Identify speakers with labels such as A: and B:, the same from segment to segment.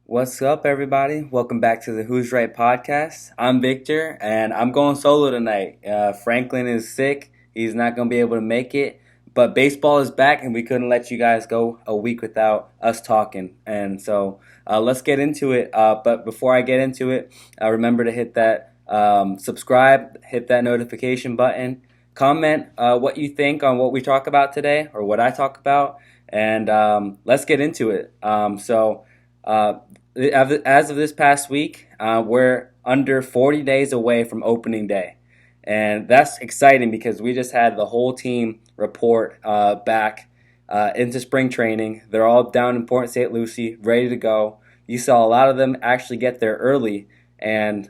A: What's up, everybody? Welcome back to the Who's Right podcast. I'm Victor, and I'm going solo tonight. Franklin is sick. He's not going to be able to make it. But baseball is back, and we couldn't let you guys go a week without us talking. And so let's get into it. But before I get into it, remember to hit that subscribe, hit that notification button, comment what you think on what we talk about today or what I talk about, and let's get into it. Uh, as of this past week, we're under 40 days away from opening day. And that's exciting because we just had the whole team report back into spring training. They're all down in Port St. Lucie, ready to go. You saw a lot of them actually get there early, and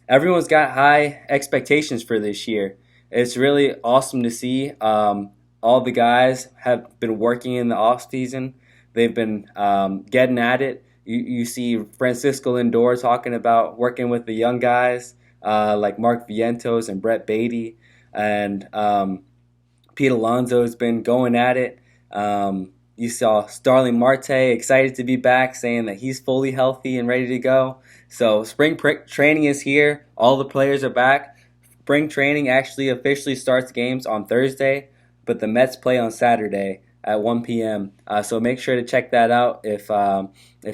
A: everyone's got high expectations for this year. It's really awesome to see. All the guys have been working in the off season. They've been getting at it. You see Francisco Lindor talking about working with the young guys like Mark Vientos and Brett Beatty, and Pete Alonso has been going at it. You saw Starling Marte excited to be back, saying that he's fully healthy and ready to go. So spring training is here. All the players are back. Spring training actually officially starts games on Thursday, but the Mets play on Saturday at 1 p.m. So make sure to check that out if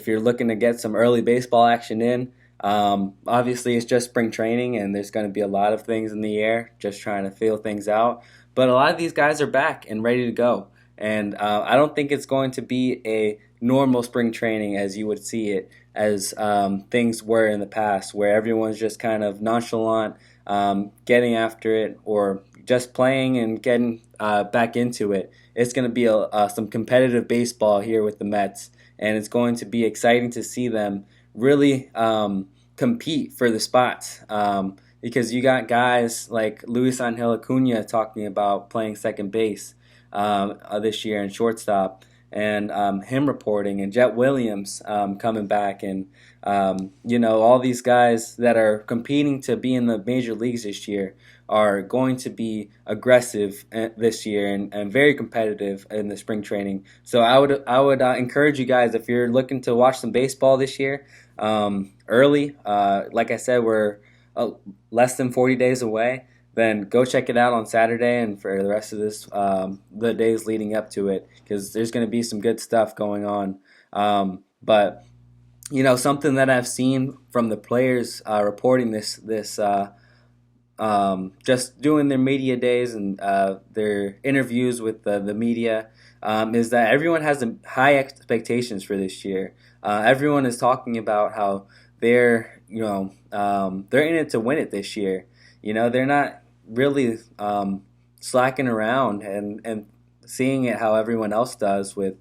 A: you're looking to get some early baseball action in. Obviously, it's just spring training, and there's going to be a lot of things in the air, just trying to feel things out. But a lot of these guys are back and ready to go. And I don't think it's going to be a normal spring training as you would see it, as things were in the past, where everyone's just kind of nonchalant, getting after it, or just playing and getting back into it. It's going to be some competitive baseball here with the Mets, and it's going to be exciting to see them really compete for the spots. Because you got guys like Luis Angel Acuna talking about playing second base this year and shortstop, and him reporting, and Jet Williams coming back, and all these guys that are competing to be in the major leagues this year are going to be aggressive this year and very competitive in the spring training. So I would encourage you guys, if you're looking to watch some baseball this year early. Like I said, we're less than 40 days away. Then go check it out on Saturday and for the rest of the days leading up to it, because there's going to be some good stuff going on. But something that I've seen from the players reporting this just doing their media days and their interviews with the media, is that everyone has high expectations for this year. Everyone is talking about how they're they're in it to win it this year. They're not really slacking around and seeing it how everyone else does with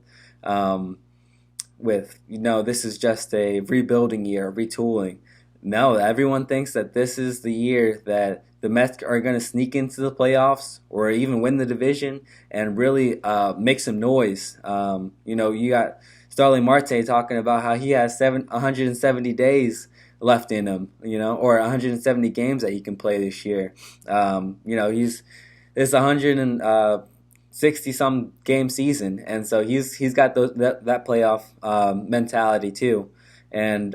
A: this is just a rebuilding year, retooling. No, everyone thinks that this is the year that the Mets are going to sneak into the playoffs or even win the division and really make some noise. You got Starling Marte talking about how he has 170 days left in him, or 170 games that he can play this year. It's 160 some game season, and so he's got that playoff mentality too. And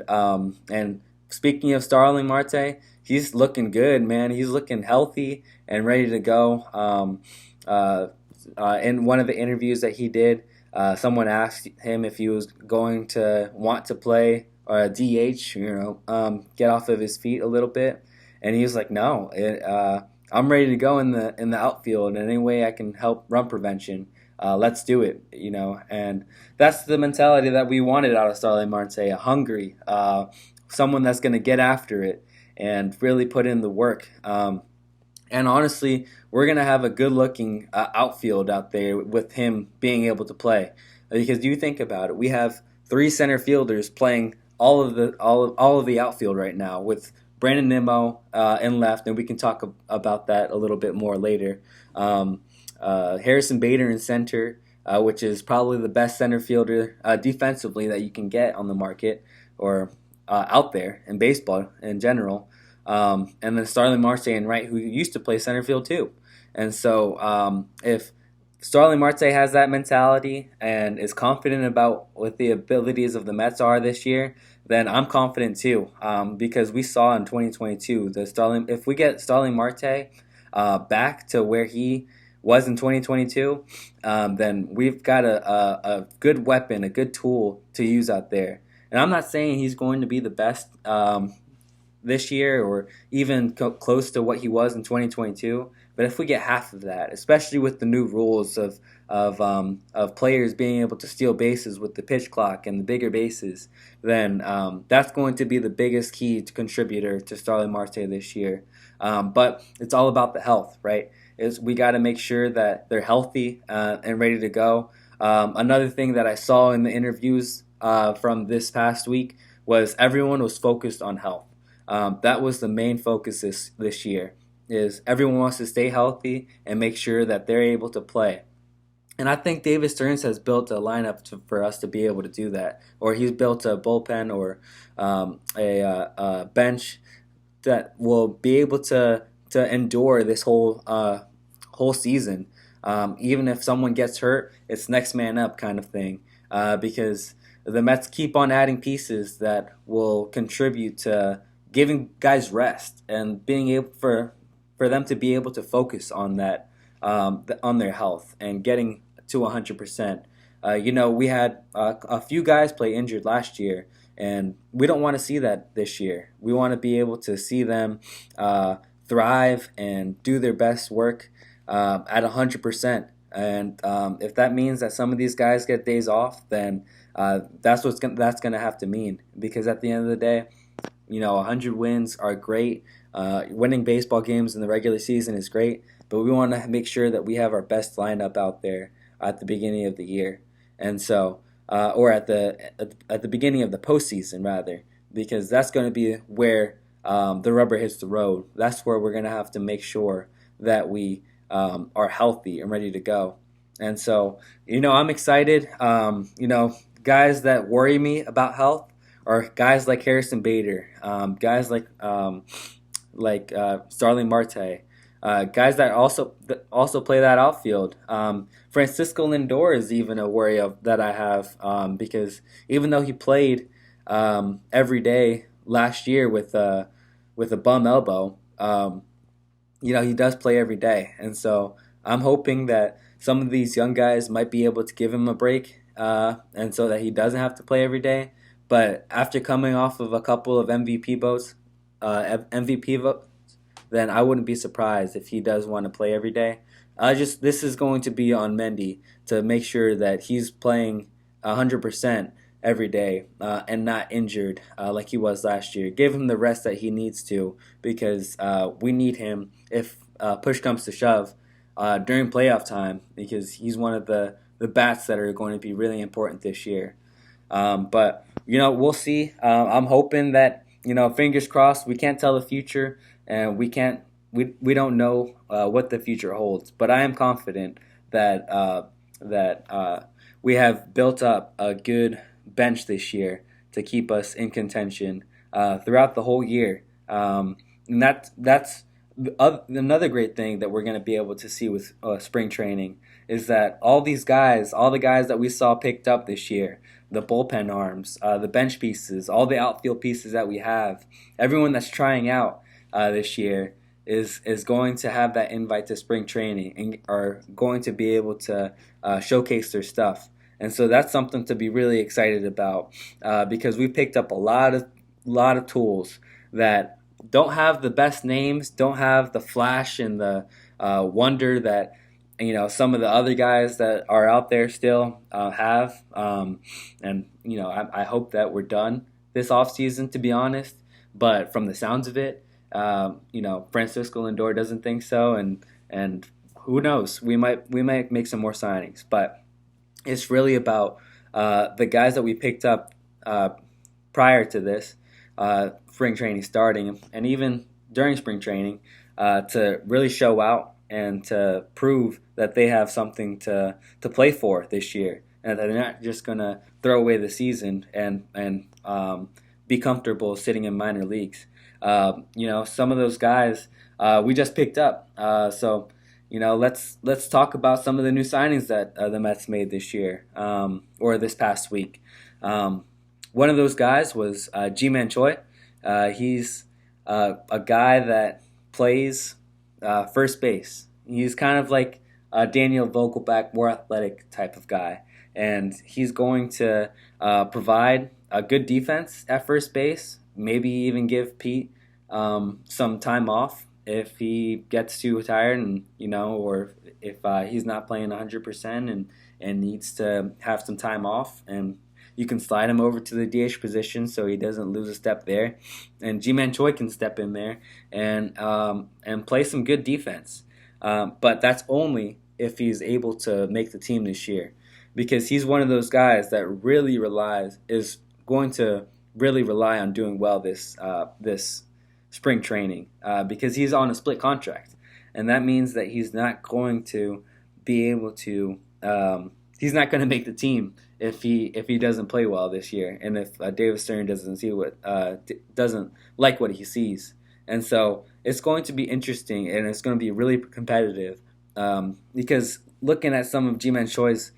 A: speaking of Starling Marte, he's looking good, man. He's looking healthy and ready to go. In one of the interviews that he did, someone asked him if he was going to want to play DH, get off of his feet a little bit, and he was like, "No, I'm ready to go in the outfield, and any way I can help run prevention, let's do it." And that's the mentality that we wanted out of Starling Marte, a hungry, someone that's going to get after it and really put in the work. And honestly, we're going to have a good-looking outfield out there with him being able to play. Because you think about it, we have three center fielders playing all of the outfield right now, with Brandon Nimmo in left, and we can talk about that a little bit more later. Harrison Bader in center, which is probably the best center fielder defensively that you can get on the market or out there in baseball in general. And then Starling Marte in right, who used to play center field too. And so if Starling Marte has that mentality and is confident about what the abilities of the Mets are this year, then I'm confident too. Because we saw in 2022 the Starling, if we get Starling Marte back to where he was in 2022, then we've got a good weapon, a good tool to use out there. And I'm not saying he's going to be the best this year or even close to what he was in 2022. But if we get half of that, especially with the new rules of players being able to steal bases with the pitch clock and the bigger bases, then that's going to be the biggest key to contributor to Starling Marte this year. But it's all about the health, right? Is we got to make sure that they're healthy and ready to go. Another thing that I saw in the interviews from this past week was everyone was focused on health. That was the main focus this year. Is everyone wants to stay healthy and make sure that they're able to play. And I think David Stearns has built a lineup for us to be able to do that, or he's built a bullpen or a bench that will be able to endure this whole season. Even if someone gets hurt, it's next man up kind of thing. Because the Mets keep on adding pieces that will contribute to giving guys rest and being able for them to be able to focus on that on their health and getting to 100%. We had a few guys play injured last year, and we don't want to see that this year. We want to be able to see them thrive and do their best work at 100%. And if that means that some of these guys get days off, then that's that's gonna have to mean, because at the end of the day, 100 wins are great. Winning baseball games in the regular season is great, but we want to make sure that we have our best lineup out there at the beginning of the year, and so, or at the beginning of the postseason rather, because that's going to be where the rubber hits the road. That's where we're going to have to make sure that we are healthy and ready to go. And so, I'm excited. Guys that worry me about health are guys like Harrison Bader, guys like Starling Marte, guys that also play that outfield. Francisco Lindor is even a worry that I have, because even though he played every day last year with a bum elbow, he does play every day, and so I'm hoping that some of these young guys might be able to give him a break, and so that he doesn't have to play every day. But after coming off of a couple of MVP votes, then I wouldn't be surprised if he does want to play every day. This is going to be on Mendy to make sure that he's playing 100% every day and not injured like he was last year. Give him the rest that he needs to, because we need him if push comes to shove during playoff time, because he's one of the bats that are going to be really important this year. But we'll see. I'm hoping that, fingers crossed. We can't tell the future, and we don't know what the future holds. But I am confident that we have built up a good bench this year to keep us in contention throughout the whole year. And that's another great thing that we're going to be able to see with spring training, is that all the guys that we saw picked up this year, the bullpen arms, the bench pieces, all the outfield pieces that we have, everyone that's trying out this year is going to have that invite to spring training and are going to be able to showcase their stuff. And so that's something to be really excited about, because we picked up a lot of tools that don't have the best names, don't have the flash and the wonder that some of the other guys that are out there still have. And I hope that we're done this offseason, to be honest. But from the sounds of it, Francisco Lindor doesn't think so, and who knows? We might make some more signings, but it's really about the guys that we picked up prior to this spring training starting, and even during spring training, to really show out and to prove that they have something to play for this year, and that they're not just going to throw away the season and be comfortable sitting in minor leagues. Some of those guys we just picked up. So let's talk about some of the new signings that the Mets made this year, or this past week. Um, One of those guys was Ji-Man Choi. He's a guy that plays first base. He's kind of like a Daniel Vogelback, more athletic type of guy, and he's going to provide a good defense at first base. Maybe even give Pete some time off if he gets too tired, and or if he's not playing 100% and needs to have some time off, and you can slide him over to the DH position so he doesn't lose a step there, and Ji-Man Choi can step in there and play some good defense. But that's only if he's able to make the team this year, because he's one of those guys that is going to really rely on doing well this spring training, because he's on a split contract, and that means that he's not going to be able to. He's not going to make the team if he doesn't play well this year, and if David Stern doesn't like what he sees, and so it's going to be interesting, and it's going to be really competitive, because looking at some of Ji-Man Choi's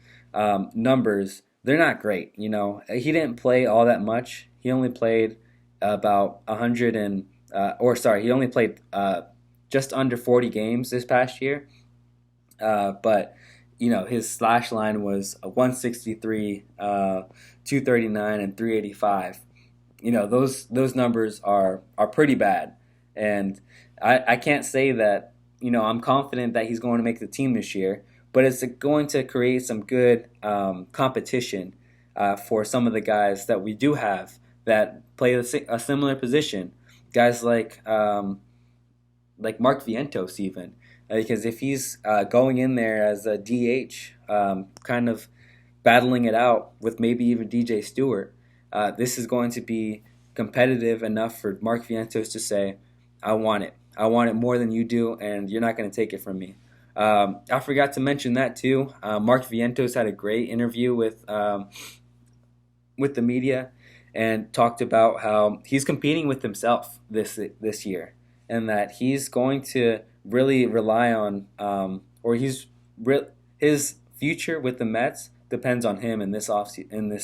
A: numbers, they're not great. He didn't play all that much. He only played about 100 and he only played just under 40 games this past year. But his slash line was 163, 239, and 385. Those numbers are pretty bad, and I can't say that I'm confident that he's going to make the team this year, but it's going to create some good competition for some of the guys that we do have that play a similar position. Guys like Mark Vientos even. Because if he's going in there as a DH, kind of battling it out with maybe even DJ Stewart, this is going to be competitive enough for Mark Vientos to say, I want it. I want it more than you do, and you're not going to take it from me. I forgot to mention that too. Mark Vientos had a great interview with the media and talked about how he's competing with himself this year, and that he's going to really rely on, his future with the Mets depends on him in this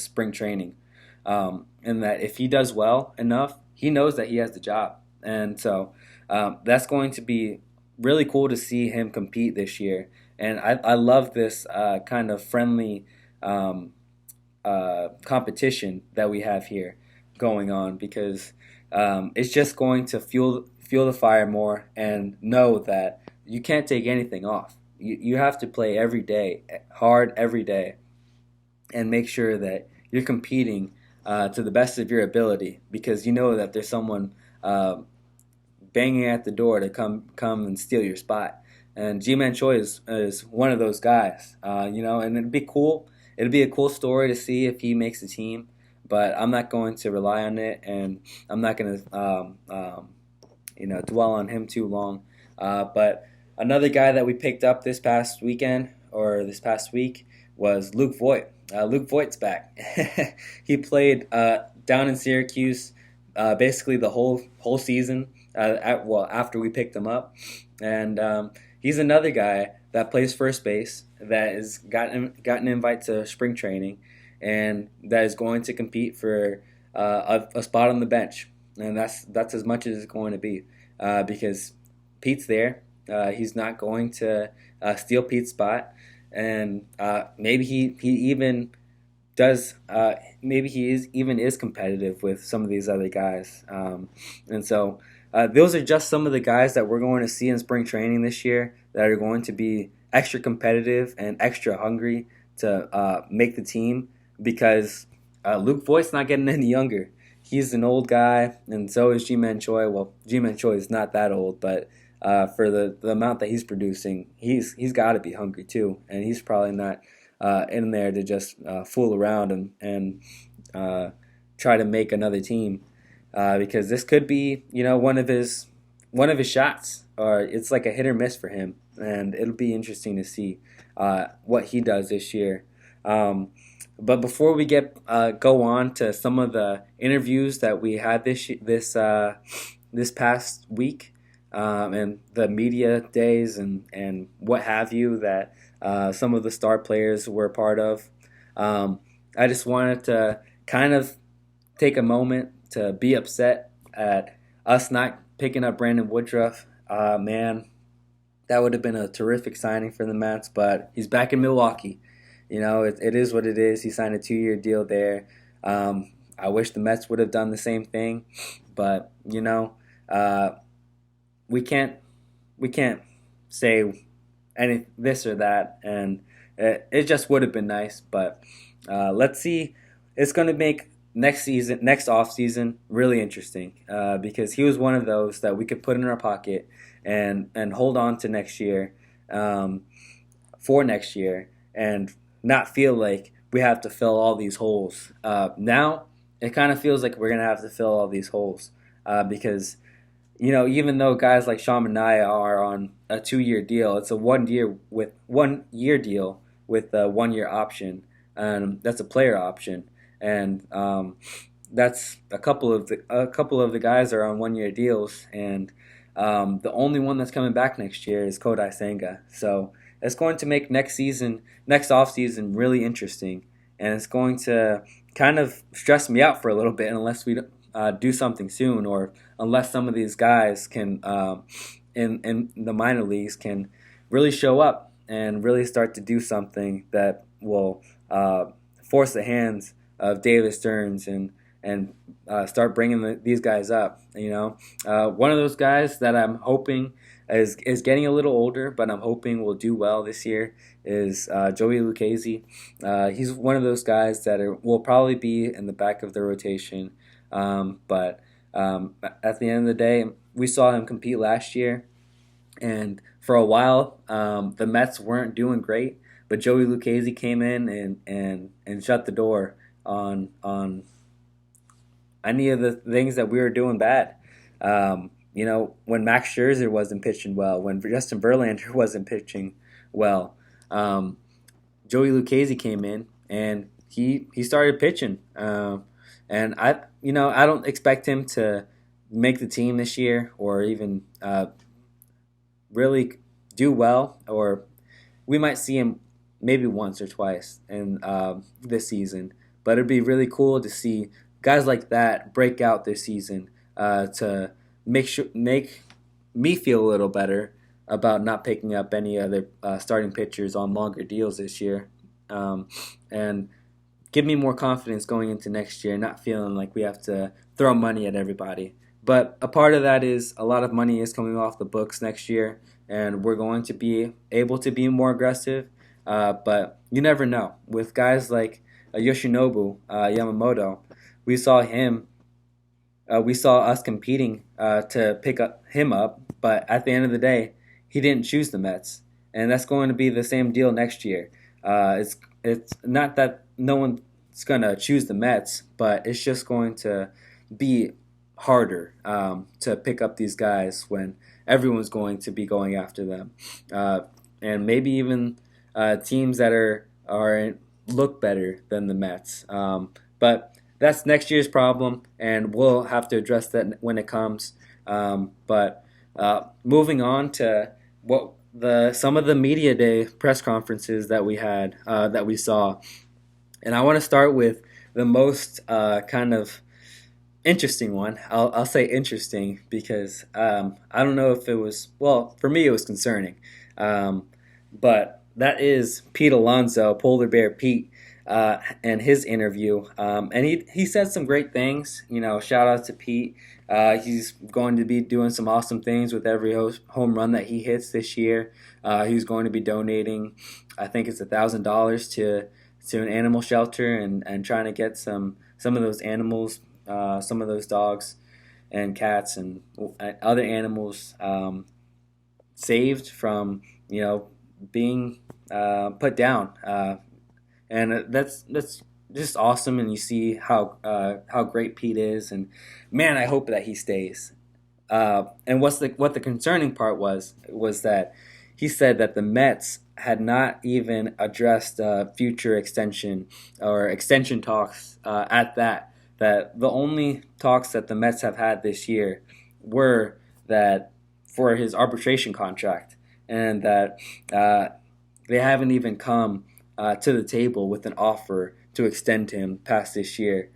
A: spring training, and that if he does well enough, he knows that he has the job, and so that's going to be really cool to see him compete this year. And I love this kind of friendly competition that we have here going on, because it's just going to fuel the fire more, and know that you can't take anything off. You have to play every day, hard every day, and make sure that you're competing to the best of your ability, because you know that there's someone banging at the door to come and steal your spot. And Ji-Man Choi is one of those guys, and it'd be cool. It'd be a cool story to see if he makes the team, but I'm not going to rely on it, and I'm not going to dwell on him too long. But another guy that we picked up this past week was Luke Voit. Luke Voit's back. He played down in Syracuse basically the whole season after we picked him up, and he's another guy that plays first base, that has gotten an invite to spring training, and that is going to compete for a spot on the bench. And that's as much as it's going to be, because Pete's there. He's not going to steal Pete's spot, and maybe he even does. Maybe he is competitive with some of these other guys. And so those are just some of the guys that we're going to see in spring training this year that are going to be extra competitive and extra hungry to make the team, because Luke Voigt's not getting any younger. He's an old guy, and so is Ji-Man Choi. Well, Ji-Man Choi is not that old, but for the amount that he's producing, he's got to be hungry too, and he's probably not in there to just fool around and try to make another team, because this could be one of his shots, or it's like a hit or miss for him, and it'll be interesting to see what he does this year. But before we go on to some of the interviews that we had this past week, and the media days and what have you that some of the star players were a part of. Um, I just wanted to kind of take a moment to be upset at us not picking up Brandon Woodruff. Man, that would have been a terrific signing for the Mets, but he's back in Milwaukee. It is what it is. He signed a 2-year deal there. I wish the Mets would have done the same thing, but uh, we can't say any this or that, and it just would have been nice. But let's see. It's going to make next off season, really interesting because he was one of those that we could put in our pocket and hold on to next year, um, for next year, and not feel like we have to fill all these holes. Now it kind of feels like we're gonna have to fill all these holes because even though guys like Sean Manaea are on a 2-year deal, it's a 1 year deal with a 1 year option. That's a player option, and that's a couple of the guys are on 1 year deals, and the only one that's coming back next year is Kodai Senga. So it's going to make next off season really interesting, and it's going to kind of stress me out for a little bit unless we do something soon, or unless some of these guys can in the minor leagues can really show up and really start to do something that will force the hands of David Stearns and start bringing these guys up. One of those guys that I'm hoping is getting a little older, but I'm hoping will do well this year is Joey Lucchesi. He's one of those guys that will probably be in the back of the rotation. But at the end of the day, we saw him compete last year, and for a while, the Mets weren't doing great. But Joey Lucchesi came in and shut the door on any of the things that we were doing bad. When Max Scherzer wasn't pitching well, when Justin Verlander wasn't pitching well, Joey Lucchesi came in and he started pitching. And I don't expect him to make the team this year or even really do well. Or we might see him maybe once or twice in this season. But it'd be really cool to see guys like that break out this season to make me feel a little better about not picking up any other starting pitchers on longer deals this year, and give me more confidence going into next year, not feeling like we have to throw money at everybody. But a part of that is a lot of money is coming off the books next year, and we're going to be able to be more aggressive. But you never know. With guys like Yoshinobu Yamamoto, we saw him. We saw us competing to pick him up, but at the end of the day, he didn't choose the Mets, and that's going to be the same deal next year. It's not that no one's gonna choose the Mets, but it's just going to be harder to pick up these guys when everyone's going to be going after them, and maybe even teams that are look better than the Mets. But that's next year's problem, and we'll have to address that when it comes. But moving on to some of the media day press conferences that we had that we saw, and I want to start with the most kind of interesting one. I'll say interesting because I don't know if it was, well, for me it was concerning, but that is Pete Alonso, Polar Bear Pete. And his interview, and he said some great things. Shout out to Pete. He's going to be doing some awesome things with every home run that he hits this year. He's going to be donating, I think it's $1,000 to an animal shelter and trying to get some of those animals, some of those dogs and cats and other animals saved from being put down. And that's just awesome, and you see how great Pete is, and man, I hope that he stays. And what the concerning part was that he said that the Mets had not even addressed future extension or extension talks at that. That the only talks that the Mets have had this year were that for his arbitration contract, and that they haven't even come to the table with an offer to extend him past this year.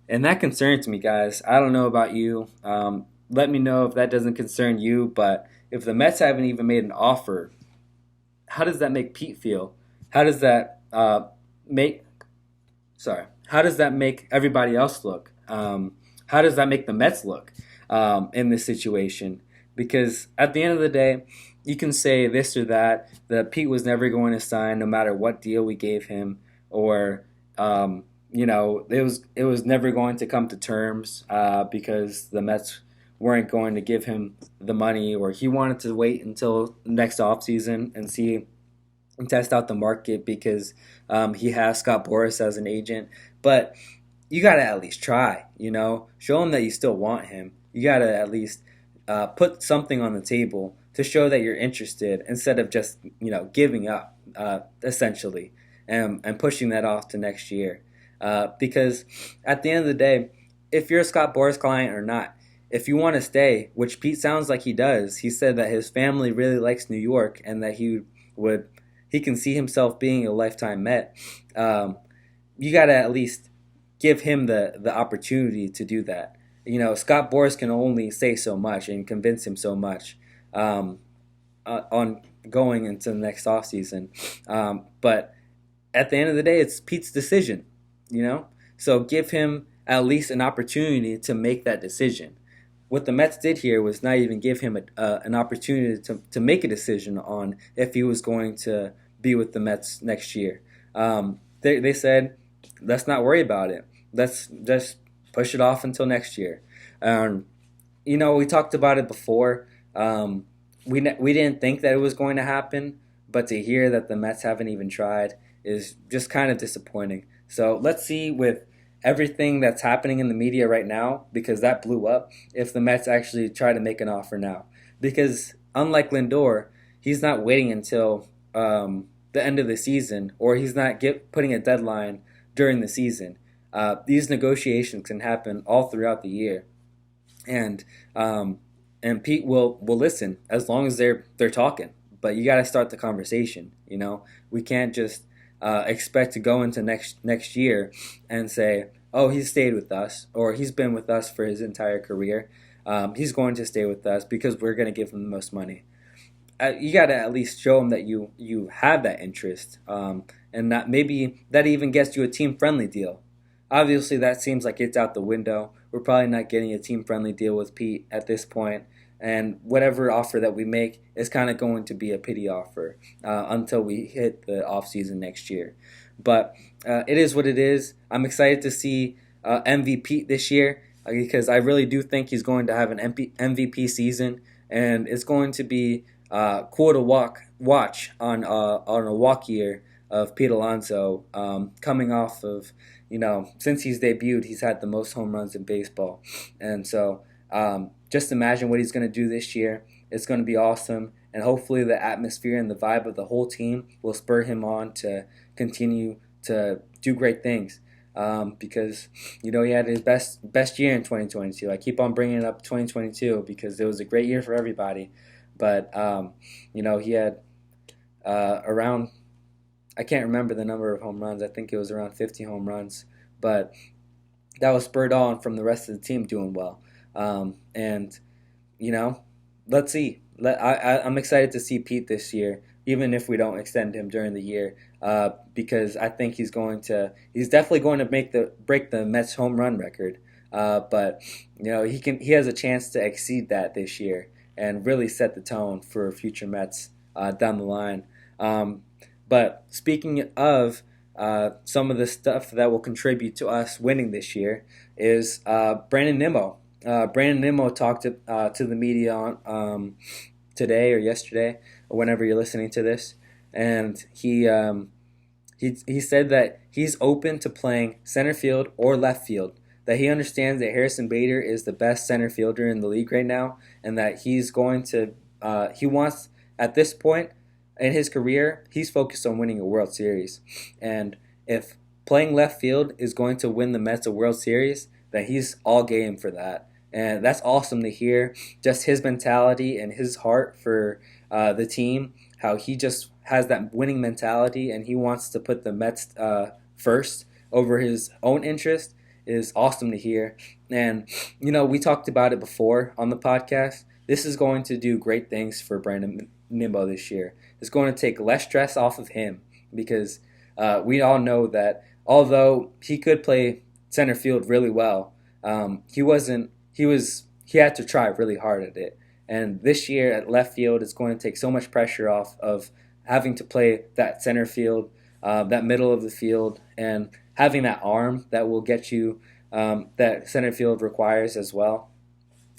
A: And that concerns me, guys. I don't know about you. Let me know if that doesn't concern you. But if the Mets haven't even made an offer, how does that make Pete feel? How does that make? Sorry. How does that make everybody else look? How does that make the Mets look in this situation? Because at the end of the day, you can say this or that Pete was never going to sign no matter what deal we gave him, or it was never going to come to terms because the Mets weren't going to give him the money, or he wanted to wait until next offseason and see and test out the market because he has Scott Boras as an agent. But you got to at least try, show him that you still want him. You got to at least put something on the table to show that you're interested instead of just, giving up, essentially, and pushing that off to next year. Because at the end of the day, if you're a Scott Boras client or not, if you want to stay, which Pete sounds like he does, he said that his family really likes New York and that he can see himself being a lifetime Met. You got to at least give him the opportunity to do that. Scott Boras can only say so much and convince him so much on going into the next offseason. But at the end of the day, it's Pete's decision, So give him at least an opportunity to make that decision. What the Mets did here was not even give him an opportunity to make a decision on if he was going to be with the Mets next year. They said, let's not worry about it. Let's just push it off until next year. We talked about it before. We didn't think that it was going to happen, but to hear that the Mets haven't even tried is just kind of disappointing. So let's see with everything that's happening in the media right now, because that blew up, if the Mets actually try to make an offer now. Because unlike Lindor, he's not waiting until the end of the season, or he's not putting a deadline during the season. These negotiations can happen all throughout the year, and Pete will listen as long as they're talking. But you got to start the conversation. We can't just expect to go into next year and say, oh, he's stayed with us, or he's been with us for his entire career. He's going to stay with us because we're going to give him the most money. You got to at least show him that you have that interest, and that maybe that even gets you a team-friendly deal. Obviously, that seems like it's out the window. We're probably not getting a team-friendly deal with Pete at this point, and whatever offer that we make is kind of going to be a pity offer until we hit the offseason next year. But it is what it is. I'm excited to see MVP this year because I really do think he's going to have an MVP season, and it's going to be cool to watch on a walk year of Pete Alonso, coming off of, since he's debuted, he's had the most home runs in baseball. And so just imagine what he's going to do this year. It's going to be awesome. And hopefully the atmosphere and the vibe of the whole team will spur him on to continue to do great things. Because, he had his best year in 2022. I keep on bringing up 2022 because it was a great year for everybody. But, he had around, I can't remember the number of home runs. I think it was around 50 home runs. But that was spurred on from the rest of the team doing well. And, let's see. I'm excited to see Pete this year, even if we don't extend him during the year, because I think he's definitely going to break the Mets home run record. But, he has a chance to exceed that this year and really set the tone for future Mets down the line. But speaking of some of the stuff that will contribute to us winning this year is Brandon Nimmo. Brandon Nimmo talked to the media on today or yesterday, or whenever you're listening to this, and he said that he's open to playing center field or left field. That he understands that Harrison Bader is the best center fielder in the league right now, and that he's going to he wants, at this point in his career, he's focused on winning a World Series. And if playing left field is going to win the Mets a World Series, then he's all game for that. And that's awesome to hear. Just his mentality and his heart for the team, how he just has that winning mentality and he wants to put the Mets first over his own interest is awesome to hear. And, we talked about it before on the podcast. This is going to do great things for Brandon Nimmo this year. It's going to take less stress off of him because we all know that although he could play center field really well, he had to try really hard at it. And this year at left field, it's going to take so much pressure off of having to play that center field, that middle of the field, and having that arm that will get you that center field requires as well.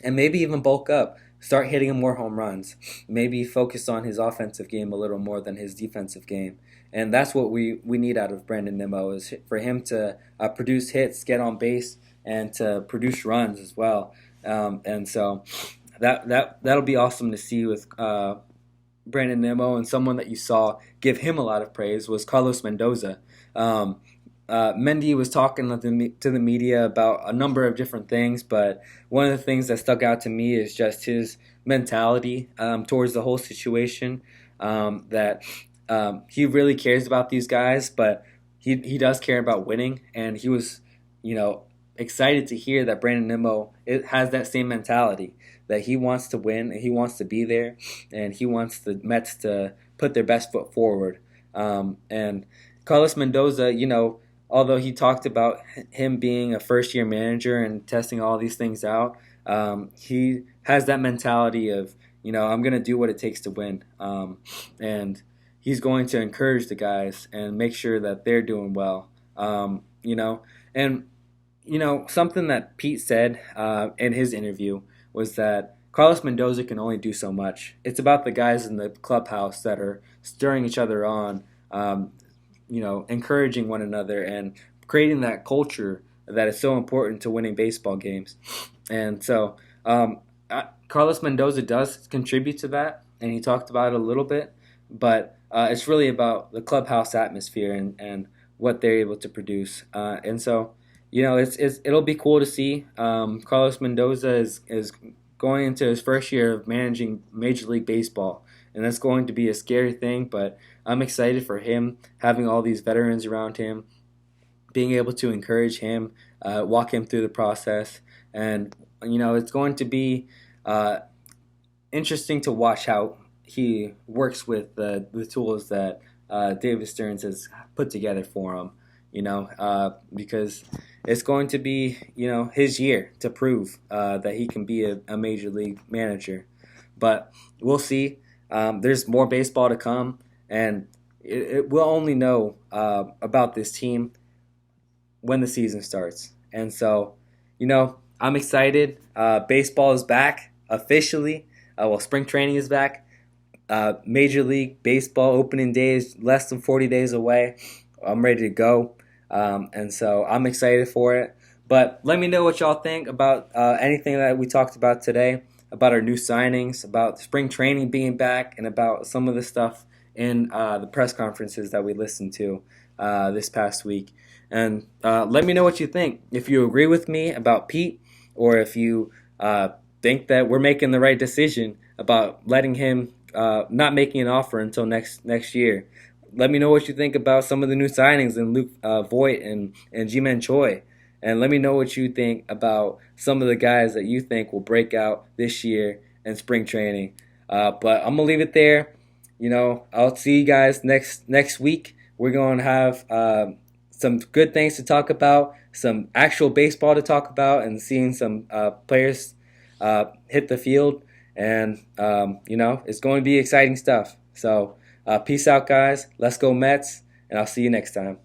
A: And maybe even bulk up. Start hitting him more home runs. Maybe focus on his offensive game a little more than his defensive game. And that's what we need out of Brandon Nimmo is for him to produce hits, get on base, and to produce runs as well. And so that'll be awesome to see with Brandon Nimmo. And someone that you saw give him a lot of praise was Carlos Mendoza. Mendy was talking to the media about a number of different things, but one of the things that stuck out to me is just his mentality towards the whole situation. That he really cares about these guys, but he does care about winning, and he was, excited to hear that Brandon Nimmo has that same mentality that he wants to win and he wants to be there, and he wants the Mets to put their best foot forward. And Carlos Mendoza, although he talked about him being a first-year manager and testing all these things out, he has that mentality of, I'm going to do what it takes to win. And he's going to encourage the guys and make sure that they're doing well. And, something that Pete said in his interview was that Carlos Mendoza can only do so much. It's about the guys in the clubhouse that are stirring each other on, encouraging one another and creating that culture that is so important to winning baseball games. And so Carlos Mendoza does contribute to that, and he talked about it a little bit, but it's really about the clubhouse atmosphere and what they're able to produce. And so, it'll be cool to see. Carlos Mendoza is going into his first year of managing Major League Baseball, and that's going to be a scary thing, but I'm excited for him, having all these veterans around him, being able to encourage him, walk him through the process. And, it's going to be interesting to watch how he works with the tools that David Stearns has put together for him, because it's going to be, his year to prove that he can be a major league manager. But we'll see. There's more baseball to come, and we'll only know about this team when the season starts. And so, I'm excited. Baseball is back officially. Spring training is back. Major League Baseball opening day is less than 40 days away. I'm ready to go. And so I'm excited for it. But let me know what y'all think about anything that we talked about today, about our new signings, about spring training being back, and about some of the stuff in the press conferences that we listened to this past week. And let me know what you think. If you agree with me about Pete, or if you think that we're making the right decision about letting him not making an offer until next year. Let me know what you think about some of the new signings in Luke Voit and Ji-Man Choi. And let me know what you think about some of the guys that you think will break out this year in spring training. But I'm going to leave it there. I'll see you guys next week. We're going to have some good things to talk about, some actual baseball to talk about, and seeing some players hit the field. And, it's going to be exciting stuff. So peace out, guys. Let's go Mets, and I'll see you next time.